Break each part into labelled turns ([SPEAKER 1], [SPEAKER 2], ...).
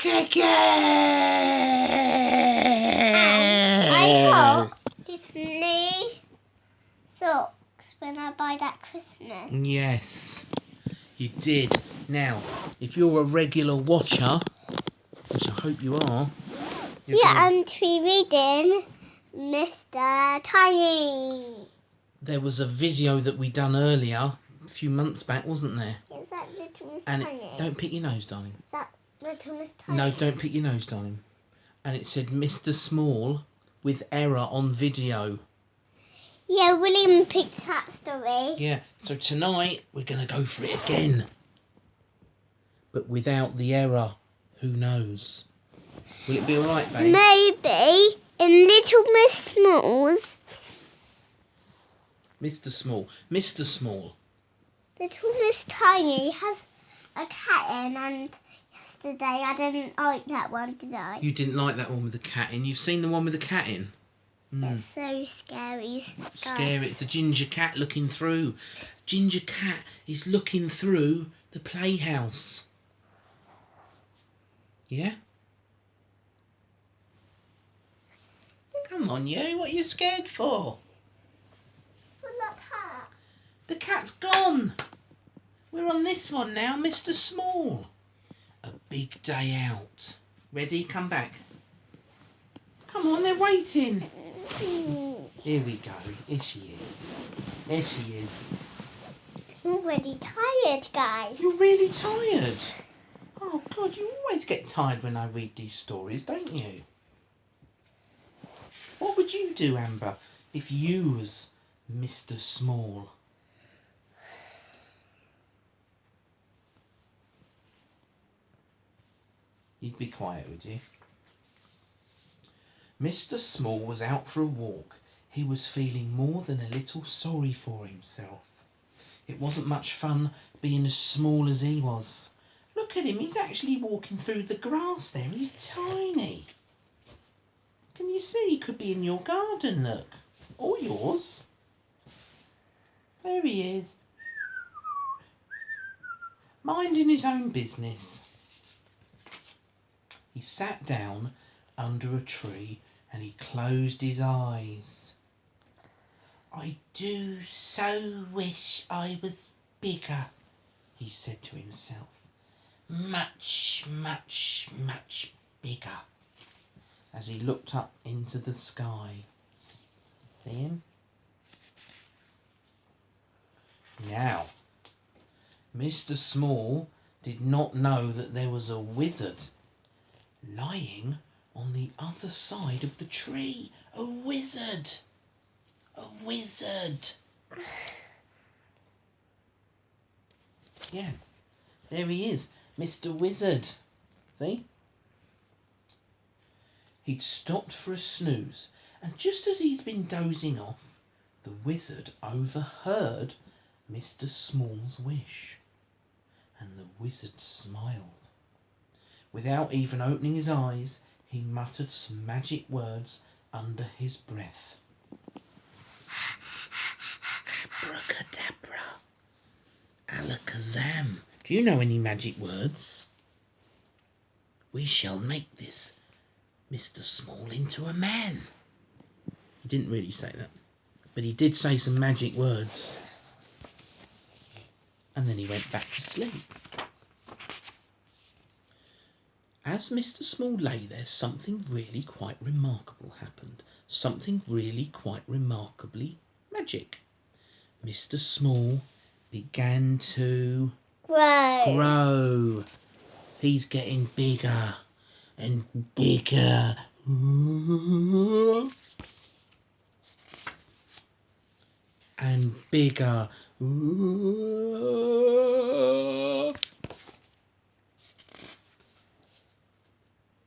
[SPEAKER 1] I got these new socks when I buy that Christmas.
[SPEAKER 2] Yes, you did. Now, if you're a regular watcher, which I hope you are.
[SPEAKER 1] And we're reading Mr. Tiny.
[SPEAKER 2] There was a video that we done earlier, a few months back, wasn't there?
[SPEAKER 1] Is that Little Miss
[SPEAKER 2] And
[SPEAKER 1] Tiny?
[SPEAKER 2] don't pick your nose, darling.
[SPEAKER 1] Is that Little Miss Tiny?
[SPEAKER 2] No, don't pick your nose, darling. And it said Mr. Small with error on video.
[SPEAKER 1] Yeah, William picked that story.
[SPEAKER 2] Yeah, so tonight we're going to go for it again. But without the error. Who knows? Will it be alright, babe?
[SPEAKER 1] Maybe in Little Miss Smalls.
[SPEAKER 2] Mr. Small. Mr. Small.
[SPEAKER 1] Little Miss Tiny has a cat in, and yesterday I didn't like that one, did I?
[SPEAKER 2] You didn't like that one with the cat in. You've seen the one with the cat in?
[SPEAKER 1] It's so scary.
[SPEAKER 2] Scary. It's the ginger cat looking through. Ginger cat is looking through the playhouse. Yeah? Come on, you. What are you scared for?
[SPEAKER 1] What's that cat?
[SPEAKER 2] The cat's gone. We're on this one now, Mr. Small. A big day out. Ready? Come back. Come on, they're waiting. Here we go. Here she is. There she is.
[SPEAKER 1] I'm already tired, guys.
[SPEAKER 2] You're really tired. Oh, God, you always get tired when I read these stories, don't you? What would you do, Amber, if you was Mr. Small? You'd be quiet, would you? Mr. Small was out for a walk. He was feeling more than a little sorry for himself. It wasn't much fun being as small as he was. Look at him, he's actually walking through the grass there. He's tiny. Can you see? He could be in your garden, look. Or yours. There he is. Minding his own business. He sat down under a tree and he closed his eyes. I do so wish I was bigger, he said to himself. Much, much, much bigger. As he looked up into the sky. See him? Now, Mr. Small did not know that there was a wizard lying on the other side of the tree. A wizard! A wizard! Yeah, there he is, Mr. Wizard. See? He'd stopped for a snooze, and just as he'd been dozing off, the wizard overheard Mr. Small's wish. And the wizard smiled. Without even opening his eyes, he muttered some magic words under his breath. Abracadabra. Alakazam. Do you know any magic words? We shall make this Mr. Small into a man. He didn't really say that, but he did say some magic words. And then he went back to sleep. As Mr. Small lay there, something really quite remarkable happened. Something really quite remarkably magic. Mr. Small began to grow. He's getting bigger and bigger. And bigger.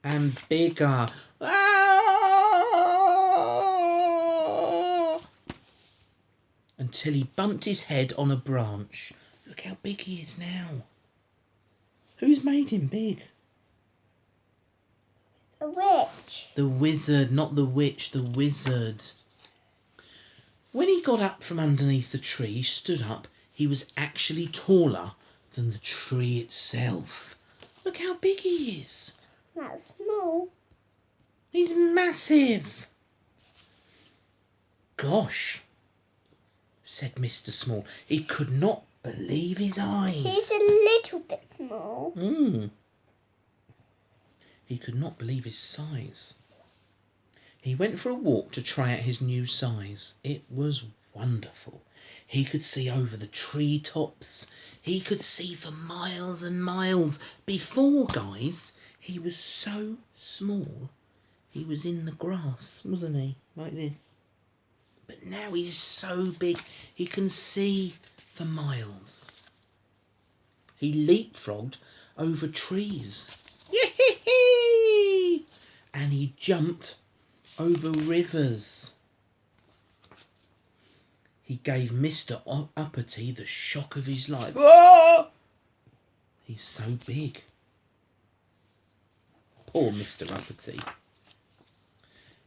[SPEAKER 2] And bigger. Until he bumped his head on a branch. Look how big he is now. Who's made him big?
[SPEAKER 1] The witch.
[SPEAKER 2] The wizard, not the witch, the wizard. When he got up from underneath the tree, stood up, he was actually taller than the tree itself. Look how big he is.
[SPEAKER 1] That's small.
[SPEAKER 2] He's massive. Gosh, said Mr. Small. He could not believe his eyes.
[SPEAKER 1] He's a little bit small.
[SPEAKER 2] He could not believe his size. He went for a walk to try out his new size. It was wonderful. He could see over the tree tops. He could see for miles and miles. Before, guys, he was so small. He was in the grass, wasn't he? Like this. But now he's so big, he can see for miles. He leapfrogged over trees. Yee-hee-hee! And he jumped over rivers. He gave Mr. Uppity the shock of his life. Oh! He's so big. Poor Mr. Uppity.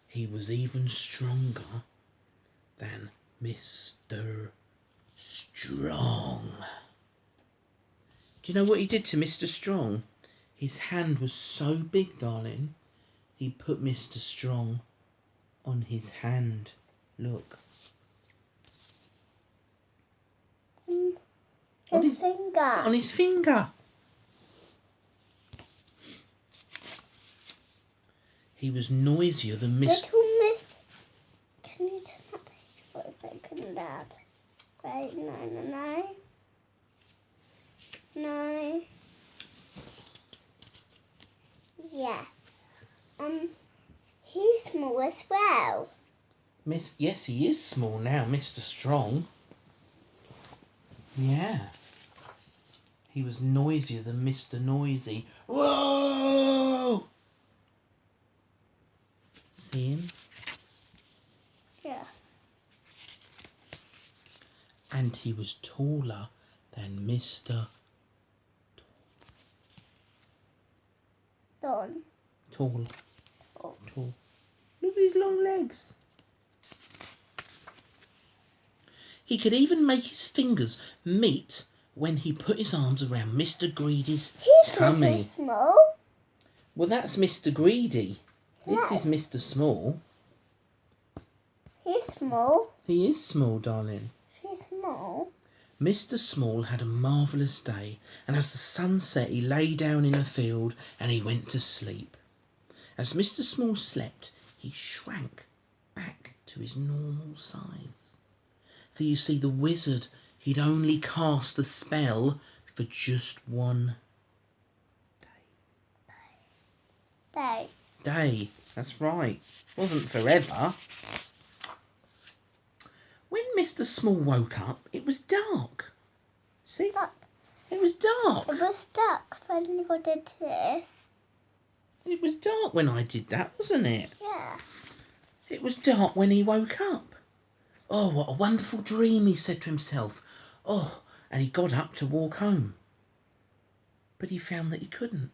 [SPEAKER 2] He was even stronger than Mr. Strong. Do you know what he did to Mr. Strong? His hand was so big, darling, he put Mr. Strong on his hand. Look. On his
[SPEAKER 1] finger.
[SPEAKER 2] On his finger. He was noisier than Mr.
[SPEAKER 1] Little Miss. Can you turn that page for a second, Dad? Wait, no. No. Yeah. He's small as well.
[SPEAKER 2] Yes, he is small now, Mr. Strong. Yeah. He was noisier than Mr. Noisy. Whoa! See him?
[SPEAKER 1] Yeah.
[SPEAKER 2] And he was taller than Mr.
[SPEAKER 1] Don.
[SPEAKER 2] Tall.
[SPEAKER 1] Oh.
[SPEAKER 2] Tall. Look at his long legs. He could even make his fingers meet when he put his arms around Mr. Greedy's tummy.
[SPEAKER 1] He's small.
[SPEAKER 2] Well, that's Mr. Greedy.
[SPEAKER 1] Yes.
[SPEAKER 2] This is Mr. Small.
[SPEAKER 1] He's small.
[SPEAKER 2] He is small, darling.
[SPEAKER 1] He's small.
[SPEAKER 2] Mr. Small had a marvellous day, and as the sun set he lay down in a field and he went to sleep. As Mr. Small slept, he shrank back to his normal size. For you see, the wizard, he'd only cast the spell for just one day. That's right. Wasn't forever. When Mr. Small woke up, it was dark. See? It was dark.
[SPEAKER 1] It was stuck when you did this.
[SPEAKER 2] It was dark when I did that, wasn't it?
[SPEAKER 1] Yeah.
[SPEAKER 2] It was dark when he woke up. Oh, what a wonderful dream, he said to himself. Oh, and he got up to walk home. But he found that he couldn't.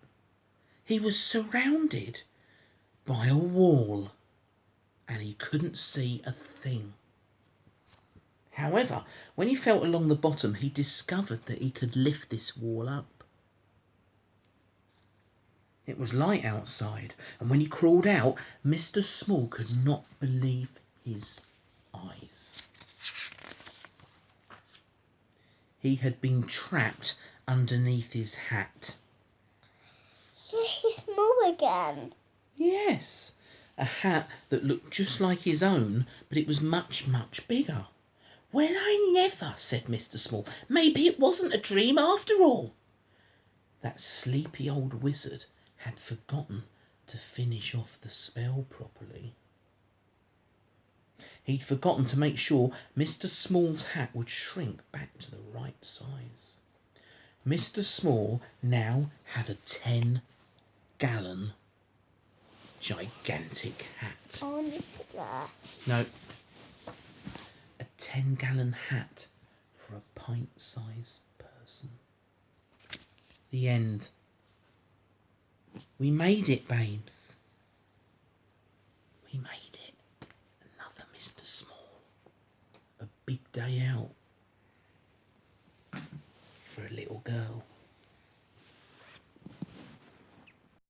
[SPEAKER 2] He was surrounded by a wall and he couldn't see a thing. However, when he felt along the bottom, he discovered that he could lift this wall up. It was light outside, and when he crawled out, Mr. Small could not believe his eyes. He had been trapped underneath his hat.
[SPEAKER 1] Yeah, he's small again.
[SPEAKER 2] Yes, a hat that looked just like his own, but it was much, much bigger. Well, I never, said Mr. Small. Maybe it wasn't a dream after all. That sleepy old wizard had forgotten to finish off the spell properly. He'd forgotten to make sure Mr. Small's hat would shrink back to the right size. Mr. Small now had a 10-gallon gigantic hat.
[SPEAKER 1] I want to sit there.
[SPEAKER 2] No. A 10-gallon hat for a pint-sized person. The end. We made it, babes. We made it. Another Mr. Small. A big day out for a little girl.